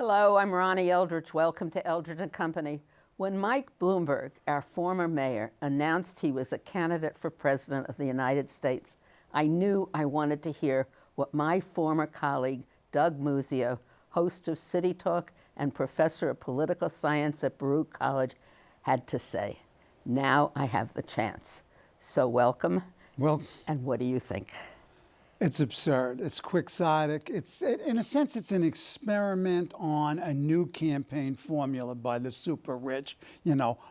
Hello, I'm Ronnie Eldridge. Welcome to Eldridge and Company. When Mike Bloomberg, our former mayor, announced he was a candidate for president of the United States, I knew I wanted to hear what my former colleague, Doug Muzzio, host of City Talk and professor of political science at Baruch College, had to say. Now I have the chance. So welcome. Well, and what do you think? It's absurd. It's quixotic. In a sense, it's an experiment on a new campaign formula by the super rich.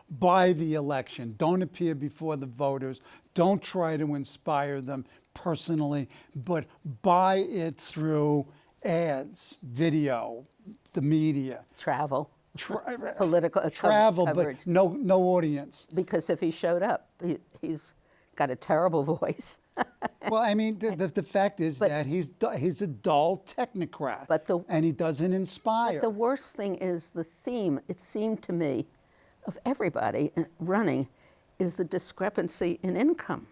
Buy the election. Don't appear before the voters. Don't try to inspire them personally, but buy it through ads, video, the media. Travel. Political travel, coverage. But no audience. Because if he showed up, he's got a terrible voice. Well, I mean, the fact is that he's a dull technocrat, and he doesn't inspire. But the worst thing is the theme, it seemed to me, of everybody running, is the discrepancy in income,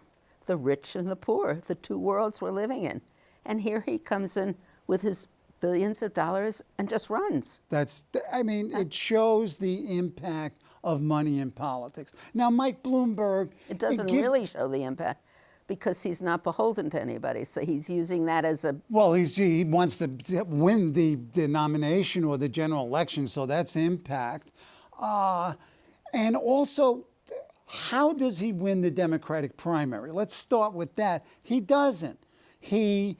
the rich and the poor, the two worlds we're living in. And here he comes in with his billions of dollars and just runs. It shows the impact of money in politics. Now, Mike Bloomberg... It doesn't really show the impact, because he's not beholden to anybody. So he's using that as a... Well, he wants to win the nomination or the general election, so that's impact. And also, how does he win the Democratic primary? Let's start with that. He doesn't. He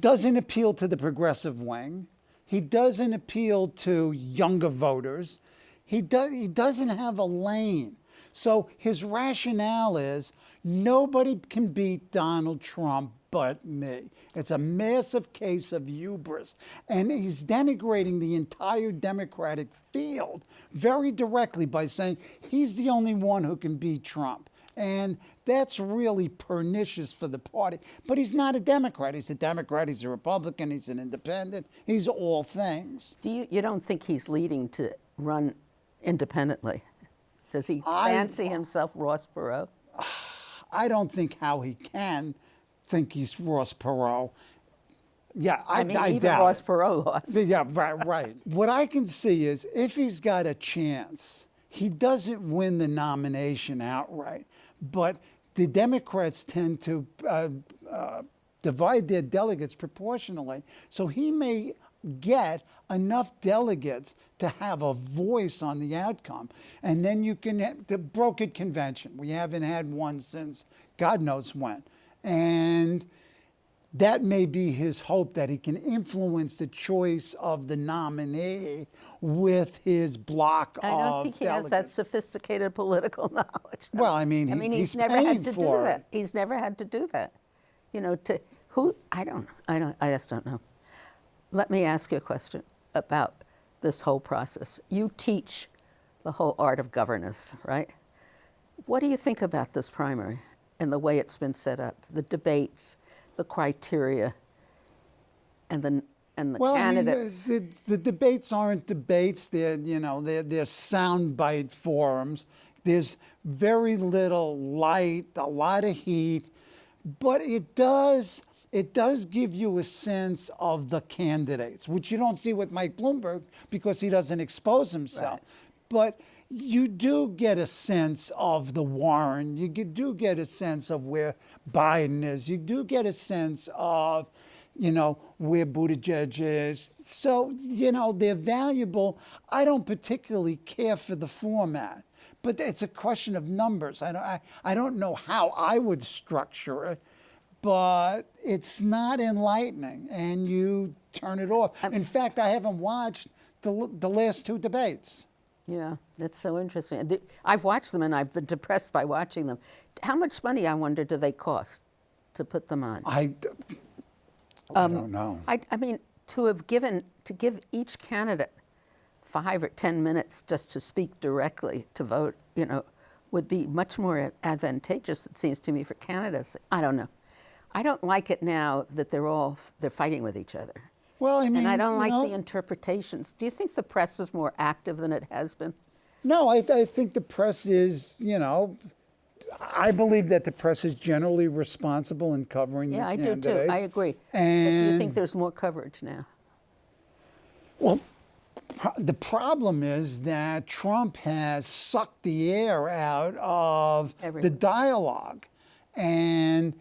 doesn't appeal to the progressive wing. He doesn't appeal to younger voters. He doesn't have a lane. So his rationale is, nobody can beat Donald Trump but me. It's a massive case of hubris. And he's denigrating the entire Democratic field very directly by saying he's the only one who can beat Trump. And that's really pernicious for the party. But he's not a Democrat. He's a Democrat, he's a Republican, he's an independent, he's all things. You don't think he's leading to run independently? Does he fancy himself Ross Perot? I don't think how he can think he's Ross Perot. Yeah, I even doubt Ross Perot lost. Yeah, right. What I can see is, if he's got a chance, he doesn't win the nomination outright. But the Democrats tend to divide their delegates proportionally. So he may get enough delegates to have a voice on the outcome. And then you can have the brokered convention. We haven't had one since God knows when. And that may be his hope, that he can influence the choice of the nominee with his block of delegates. I don't think he has that sophisticated political knowledge. Well, he's never had to for do that. He's never had to do that. To who? I just don't know. Let me ask you a question about this whole process. You teach the whole art of governance, right? What do you think about this primary and the way it's been set up, the debates, the criteria, and the candidates? The debates aren't debates. They're soundbite forums. There's very little light, a lot of heat, but it does give you a sense of the candidates, which you don't see with Mike Bloomberg because he doesn't expose himself. Right. But you do get a sense of the Warren. You do get a sense of where Biden is. You do get a sense of, where Buttigieg is. So, they're valuable. I don't particularly care for the format, but it's a question of numbers. I don't know how I would structure it, but it's not enlightening, and you turn it off. In fact, I haven't watched the last two debates. Yeah, that's so interesting. I've watched them, and I've been depressed by watching them. How much money, I wonder, do they cost to put them on? I don't know. To give each candidate 5 or 10 minutes just to speak directly, to vote, would be much more advantageous, it seems to me, for candidates. I don't know. I don't like it now that they're fighting with each other. Well, and I don't like the interpretations. Do you think the press is more active than it has been? No, I think the press is, I believe that the press is generally responsible in covering the candidates. Yeah, I do too. I agree. But do you think there's more coverage now? Well, the problem is that Trump has sucked the air out of the dialogue. And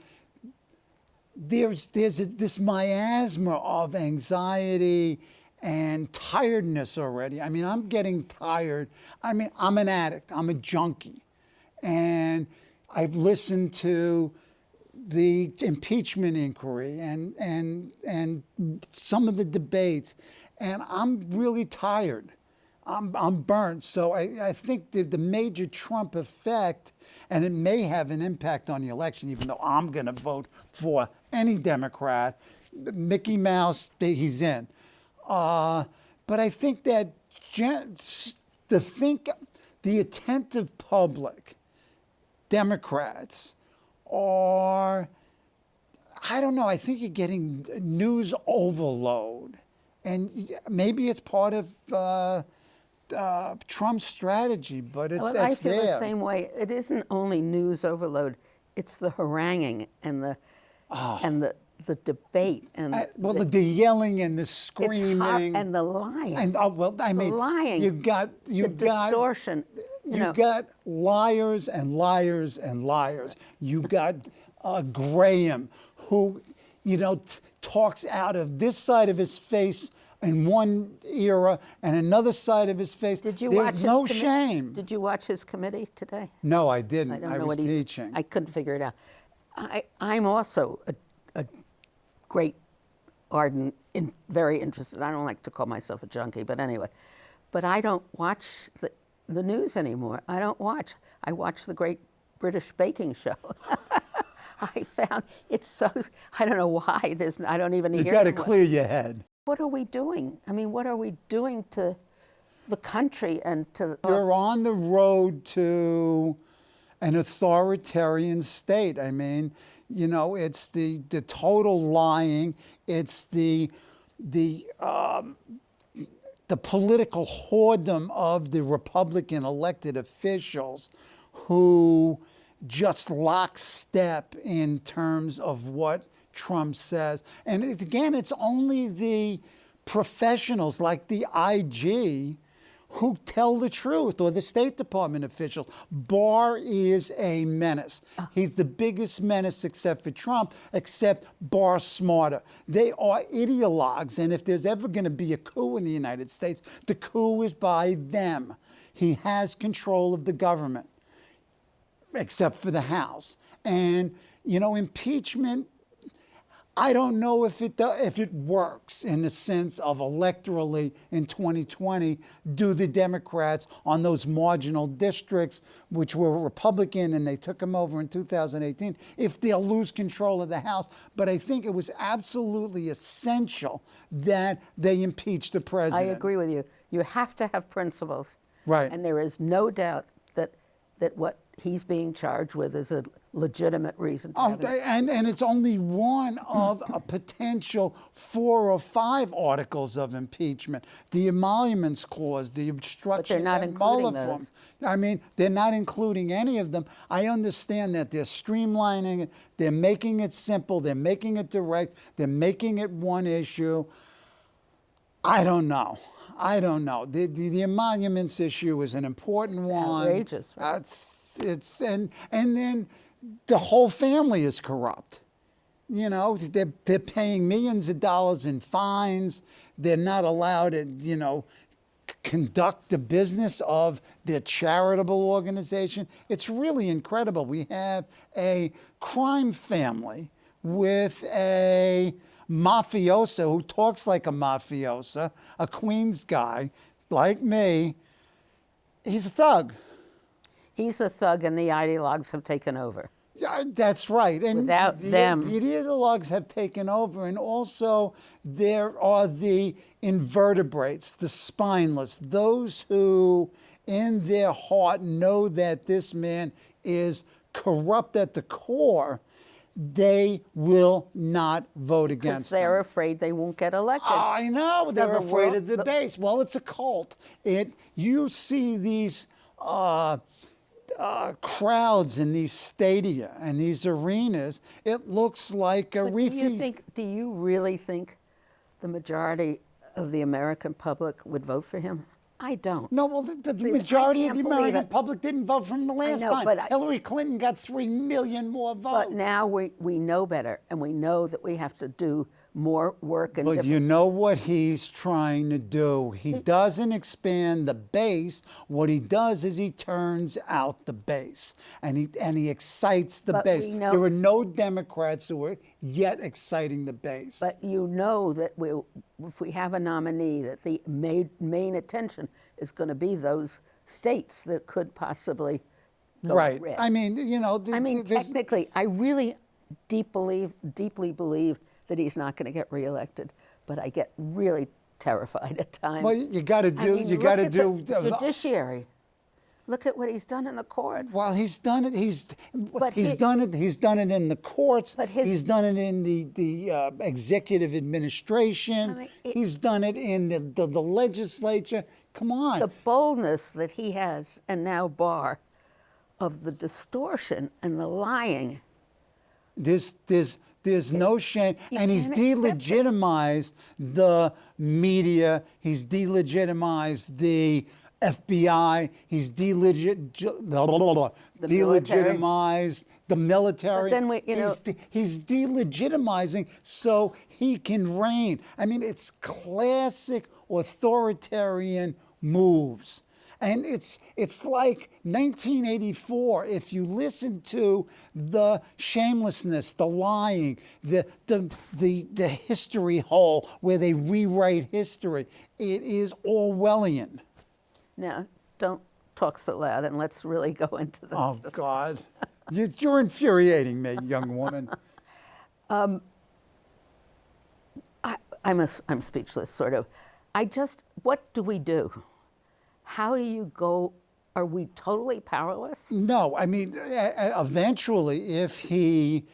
there's this miasma of anxiety and tiredness already. I mean, I'm getting tired. I mean, I'm an addict. I'm a junkie. And I've listened to the impeachment inquiry and some of the debates, and I'm really tired. I'm burnt. So I think the major Trump effect, and it may have an impact on the election, even though I'm going to vote for any Democrat, Mickey Mouse, he's in. But I think that the attentive public, Democrats, are, I don't know, I think you're getting news overload. And maybe it's part of Trump's strategy, but it's I feel there. the same way. It isn't only news overload; it's the haranguing and the debate and the yelling and the screaming and the lying. And lying. you got distortion. You got liars and liars and liars. You got Graham, who talks out of this side of his face in one era and another side of his face. Did you There's watch no his shame. Did you watch his committee today? No, I didn't. I don't know was what teaching. I couldn't figure it out. I'm also a great, ardent, very interested. I don't like to call myself a junkie, but anyway. But I don't watch the news anymore. I don't watch. I watch the Great British Baking Show. I found it's so, I don't know why, I don't even hear You got to clear your head. What are we doing? I mean, what are we doing to the country and to... You're on the road to an authoritarian state. I mean, it's the total lying. It's the political whoredom of the Republican elected officials who just lockstep in terms of what Trump says. And again, it's only the professionals like the IG who tell the truth, or the State Department officials. Barr is a menace. He's the biggest menace except for Trump, except Barr's smarter. They are ideologues, and if there's ever going to be a coup in the United States, the coup is by them. He has control of the government, except for the House. And, impeachment, I don't know if it works in the sense of electorally in 2020. Do the Democrats on those marginal districts, which were Republican and they took them over in 2018, if they'll lose control of the House? But I think it was absolutely essential that they impeach the president. I agree with you. You have to have principles. Right. And there is no doubt that what he's being charged with is a legitimate reason to have it. And it's only one of a potential 4 or 5 articles of impeachment. The emoluments clause, the obstruction and Mueller form. I mean, they're not including any of them. I understand that they're streamlining it, they're making it simple, they're making it direct, they're making it one issue. I don't know. The emoluments issue is an important one. Outrageous. Right? And then the whole family is corrupt. They're paying millions of dollars in fines. They're not allowed to, conduct the business of their charitable organization. It's really incredible. We have a crime family with a mafioso who talks like a mafioso, a Queens guy like me. He's a thug. He's a thug, and the ideologues have taken over. Yeah, that's right. And without them, the ideologues have taken over, and also there are the invertebrates, the spineless, those who in their heart know that this man is corrupt at the core. They will not vote against them. They're afraid they won't get elected. Oh, I know. They're afraid of the base. Well, it's a cult. You see these crowds in these stadia and these arenas. It looks like a Do you really think the majority of the American public would vote for him? I don't. No, well, the See, majority I of the can't believe American it. public didn't vote for him the last know, time. but Hillary Clinton got 3 million more votes. But now we know better, and we know that we have to do more work. And But you know what he's trying to do? He doesn't expand the base. What he does is he turns out the base, and he excites the But base. we know- There are no Democrats who are yet exciting the base. But you know that if we have a nominee, that the main attention is going to be those states that could possibly go right. red. I mean, you know. Technically, I really deeply believe that he's not going to get reelected, but I get really terrified at times. Well, you got to do. You look got to at do. the judiciary. Look at what he's done in the courts. Well, he's done it. He's he- done it. He's done it in the courts. But he's done it in the executive administration. I mean, he's done it in the legislature. Come on. The boldness that he has, and now Barr, of the distortion and the lying. There's no shame, and he's can't accept it. delegitimized the media. He's delegitimized the FBI. He's delegitimized the military. But then he's delegitimizing so he can reign. I mean, it's classic authoritarian moves. And it's like 1984. If you listen to the shamelessness, the lying, the history hole where they rewrite history, it is Orwellian. Now, don't talk so loud, and let's really go into the. Oh God, you're infuriating me, young woman. I'm speechless, sort of. What do we do? How do you go? Are we totally powerless? No, I mean, eventually, if he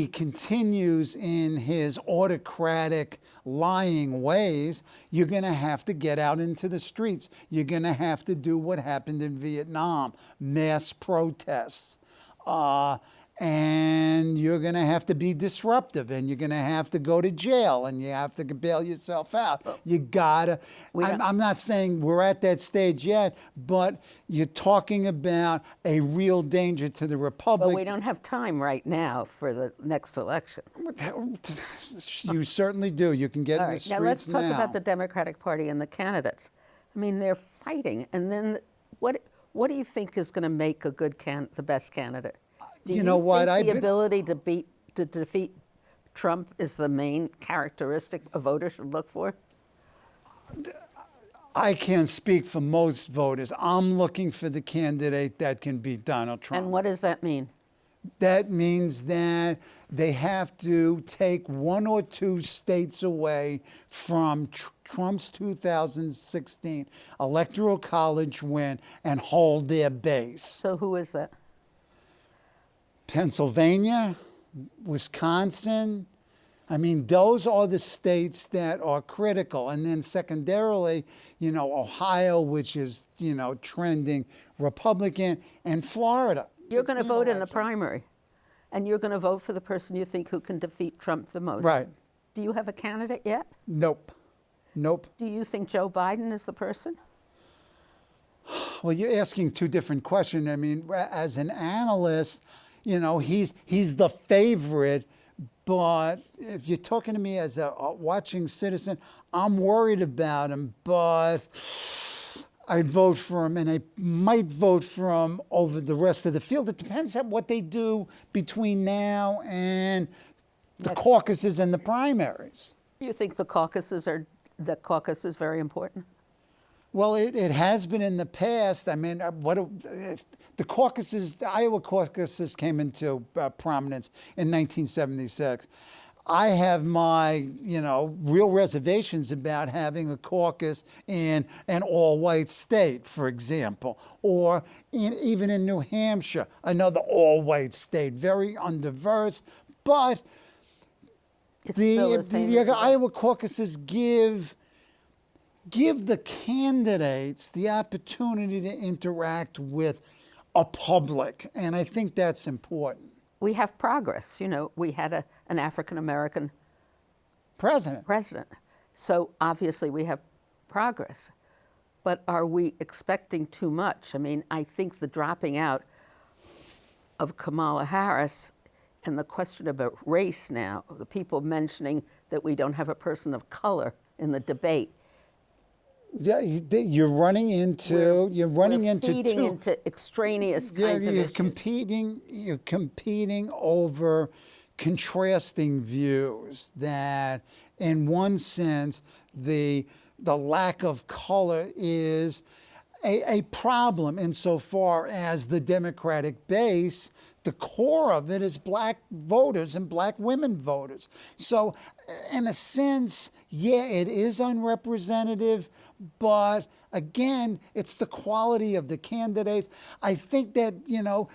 continues in his autocratic, lying ways, you're going to have to get out into the streets. You're going to have to do what happened in Vietnam, mass protests. And you're going to have to be disruptive, and you're going to have to go to jail, and you have to bail yourself out. You gotta. I'm not saying we're at that stage yet, but you're talking about a real danger to the republic. But we don't have time right now for the next election. You certainly do. You can get in the streets now. Now let's talk about the Democratic Party and the candidates. I mean, they're fighting, and then what do you think is going to make a good the best candidate? Do you know what? think the ability to defeat Trump is the main characteristic a voter should look for? I can't speak for most voters. I'm looking for the candidate that can beat Donald Trump. And what does that mean? That means that they have to take 1 or 2 states away from Trump's 2016 Electoral College win and hold their base. So who is that? Pennsylvania, Wisconsin. I mean, those are the states that are critical. And then secondarily, Ohio, which is, trending Republican, and Florida. You're going to vote in the primary, and you're going to vote for the person you think who can defeat Trump the most. Right. Do you have a candidate yet? Nope. Do you think Joe Biden is the person? Well, you're asking 2 different questions. I mean, as an analyst, he's the favorite, but if you're talking to me as a watching citizen, I'm worried about him, but I'd vote for him, and I might vote for him over the rest of the field. It depends on what they do between now and the caucuses and the primaries. You think the caucus is very important? Well, it has been in the past. I mean, the caucuses, the Iowa caucuses came into prominence in 1976. I have my, real reservations about having a caucus in an all-white state, for example, or even in New Hampshire, another all-white state, very undiverse, but the Iowa caucuses give the candidates the opportunity to interact with a public, and I think that's important. We have progress. We had an African-American president. So obviously we have progress. But are we expecting too much? I mean, I think the dropping out of Kamala Harris and the question about race now, the people mentioning that we don't have a person of color in the debate. Yeah, you're running into feeding two, into extraneous kinds of issues. You're competing over contrasting views that, in one sense, the lack of color is a problem insofar as the Democratic base, the core of it is black voters and black women voters. So in a sense, yeah, it is unrepresentative, but again, it's the quality of the candidates. I think that,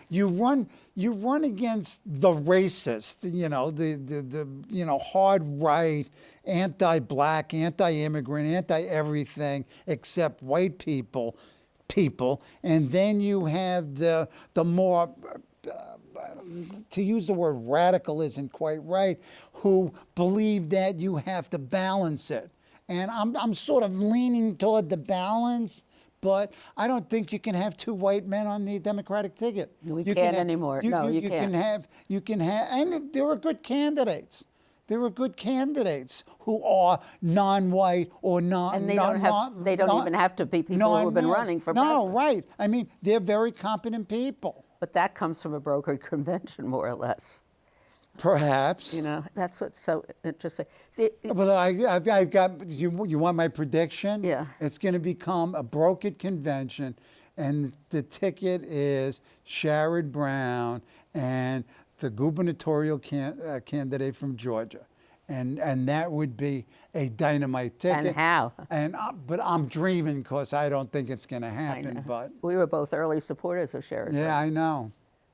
you run against the racist, the hard right, anti-black, anti-immigrant, anti-everything except white people, and then you have the more, to use the word radical isn't quite right, who believe that you have to balance it. And I'm sort of leaning toward the balance, but I don't think you can have two white men on the Democratic ticket. We can't anymore. No, you can't. You can have, and there are good candidates. There are good candidates who are non-white or not. And they don't even have to be people who have been running for president. No, right. I mean, they're very competent people. But that comes from a brokered convention, more or less. Perhaps. That's what's so interesting. Well, I've got, you want my prediction? Yeah. It's going to become a brokered convention, and the ticket is Sherrod Brown and the gubernatorial candidate from Georgia. And that would be a dynamite ticket. And how? But I'm dreaming because I don't think it's going to happen. But we were both early supporters of Sherrod. Yeah, I know.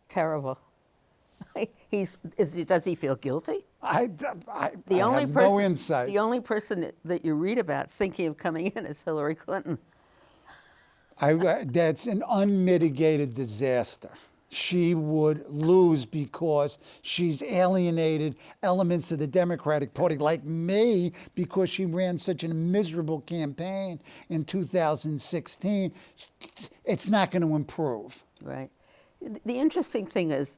Terrible. Does he feel guilty? I have no insight. The only person that you read about thinking of coming in is Hillary Clinton. That's an unmitigated disaster. She would lose because she's alienated elements of the Democratic Party, like me, because she ran such a miserable campaign in 2016. It's not going to improve. Right. The interesting thing is,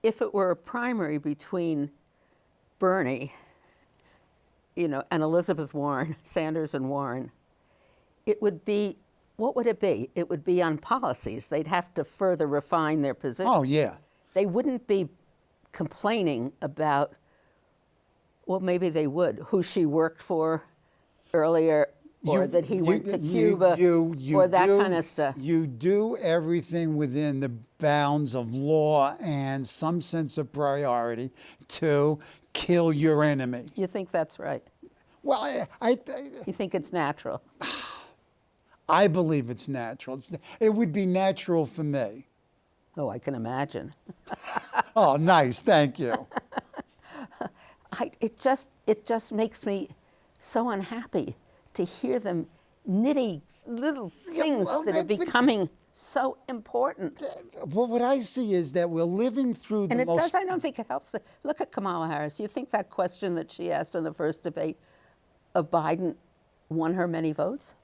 if it were a primary between Bernie, and Elizabeth Warren, Sanders and Warren, it would be, what would it be? It would be on policies. They'd have to further refine their position. Oh, yeah. They wouldn't be complaining about, well, maybe they would, who she worked for earlier, or that he went to Cuba, or that kind of stuff. You do everything within the bounds of law and some sense of priority to kill your enemy. You think that's right? Well, you think it's natural? I believe it's natural. It would be natural for me. Oh, I can imagine. Oh, nice. Thank you. It just makes me so unhappy to hear them nitty little things that are becoming so important. Well, what I see is that we're living through the most... I don't think it helps. Look at Kamala Harris. You think that question that she asked in the first debate of Biden won her many votes?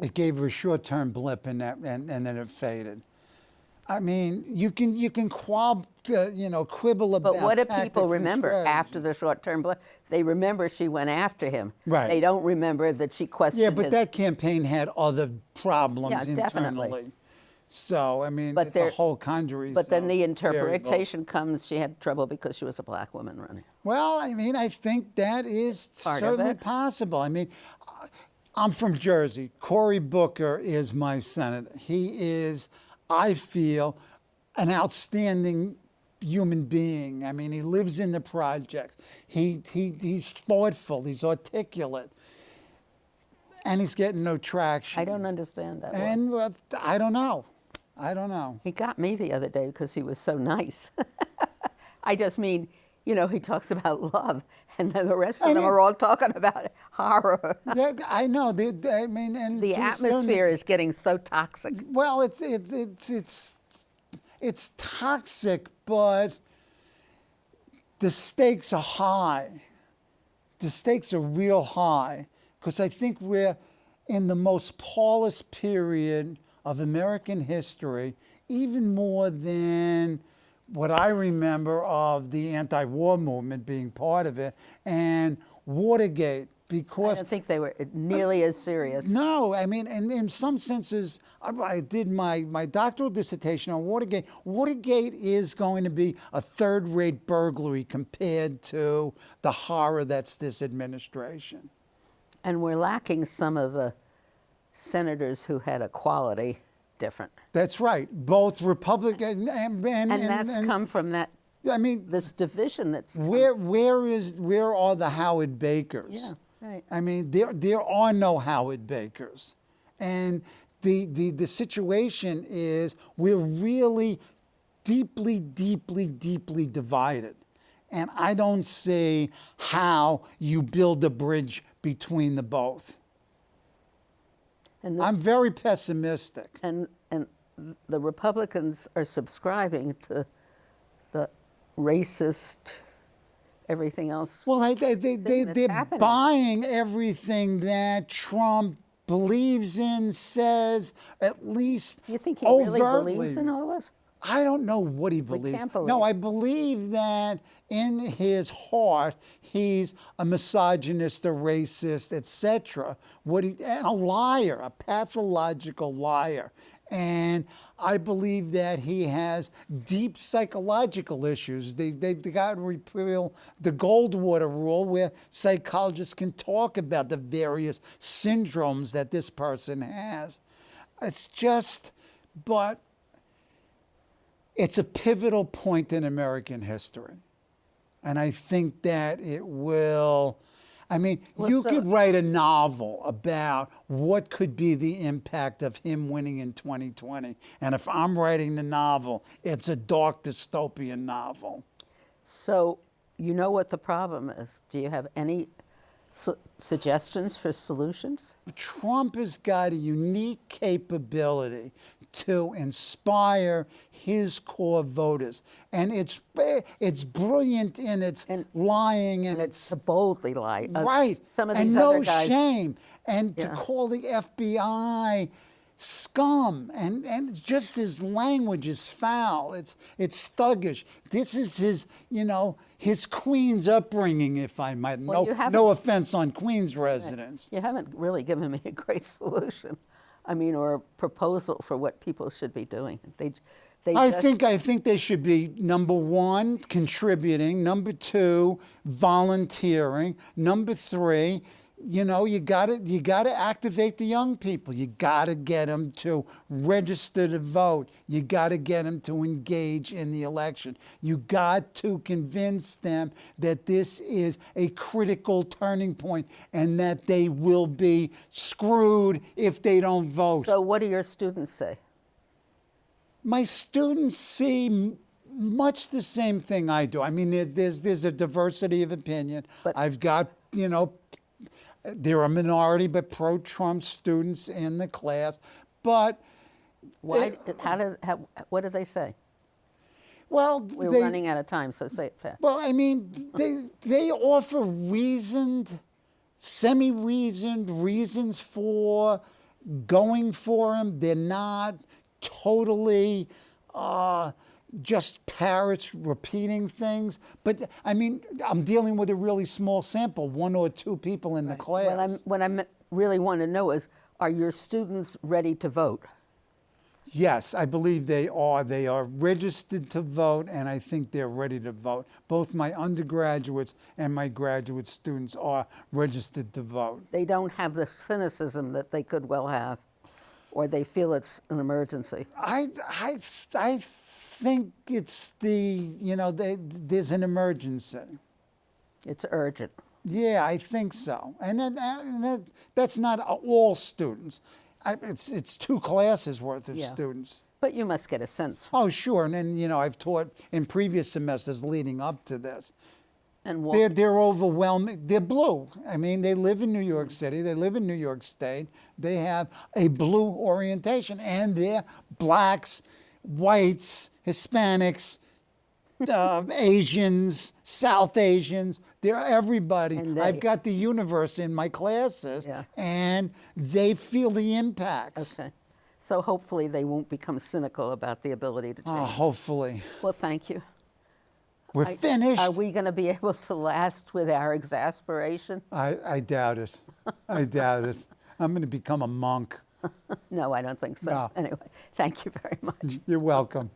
It gave her a short-term blip, and then it faded. I mean, you can quibble about. But what do people and remember strategy. after the short-term blip? They remember she went after him. Right. They don't remember that she questioned. Yeah, but that campaign had other problems internally. Definitely. So I mean, it's a whole conjury. But then the interpretation comes. She had trouble because she was a black woman running. Well, I mean, I think that is certainly possible. I mean, I'm from Jersey. Cory Booker is my senator. He is, I feel, an outstanding human being. I mean, he lives in the projects. He's thoughtful. He's articulate. And he's getting no traction. I don't understand that. And I don't know. He got me the other day because he was so nice. I just mean, he talks about love, and then the rest of them are all talking about horror. Yeah, I know. I mean, and the atmosphere is getting so toxic. Well, it's toxic, but the stakes are high. The stakes are real high, because I think we're in the most parlous period of American history, even more than what I remember of the anti-war movement being part of it, and Watergate, I because don't think they were nearly as serious. no, I mean, in some senses, I did my doctoral dissertation on Watergate. Watergate is going to be a third-rate burglary compared to the horror that's this administration. And we're lacking some of the senators who had a quality different. That's right. Both Republican and That's come from that, I mean, this division that's come. where are the Howard Bakers? Yeah, right. I mean, there are no Howard Bakers, and the situation is we're really deeply divided, and I don't see how you build a bridge between the both. And this, I'm very pessimistic. and the Republicans are subscribing to the racist, everything else. Well, they're happening. buying everything that Trump believes in, says, at least You think he overtly. really believes in all this? I don't know what he believes. can't believe. No, I believe that in his heart he's a misogynist, a racist, etc. And a liar, a pathological liar. And I believe that he has deep psychological issues. They've got to repeal the Goldwater rule, where psychologists can talk about the various syndromes that this person has. It's just, but it's a pivotal point in American history. And I think that it will, I mean, you could write a novel about what could be the impact of him winning in 2020. And if I'm writing the novel, it's a dark dystopian novel. So you know what the problem is. Do you have any suggestions for solutions? Trump has got a unique capability to inspire his core voters, and it's brilliant in its lying and its To boldly lie. right, Some of and these no other guys. shame, and to Yeah. call the FBI scum, and just his language is foul. It's thuggish. This is his Queens upbringing, if I might. Well, you haven't- No offense on Queens residents. You haven't really given me a great solution. I mean, or a proposal for what people should be doing. I think they should be, number one, contributing. Number two, volunteering. Number three, you got to activate the young people. You got to get them to register to vote. You got to get them to engage in the election. You got to convince them that this is a critical turning point and that they will be screwed if they don't vote. So what do your students say? My students see much the same thing I do. I mean, there's a diversity of opinion. But I've got, there are minority but pro-Trump students in the class. But why? What do they say? well, We're running out of time, so say it fast. Well, I mean, they offer reasoned, semi-reasoned reasons for going for him. They're not totally just parrots repeating things. But I mean, I'm dealing with a really small sample, one or two people in the class. What I really want to know is, are your students ready to vote? Yes, I believe they are. They are registered to vote, and I think they're ready to vote. Both my undergraduates and my graduate students are registered to vote. They don't have the cynicism that they could well have, or they feel it's an emergency. I think it's there's an emergency. It's urgent. Yeah, I think so. And that's not all students. It's two classes worth of Yeah. students. But you must get a sense. Oh, sure. And then, I've taught in previous semesters leading up to this. And They're overwhelming. They're blue. I mean, they live in New York City. They live in New York State. They have a blue orientation. And they're blacks, whites, Hispanics, Asians, South Asians. They're everybody. And I've got the universe in my classes, Yeah. and they feel the impacts. Okay. So hopefully they won't become cynical about the ability to change. Oh, hopefully. Well, thank you. We're finished. Are we going to be able to last with our exasperation? I doubt it. I doubt it. I'm going to become a monk. No, I don't think so. No. Anyway, thank you very much. You're welcome.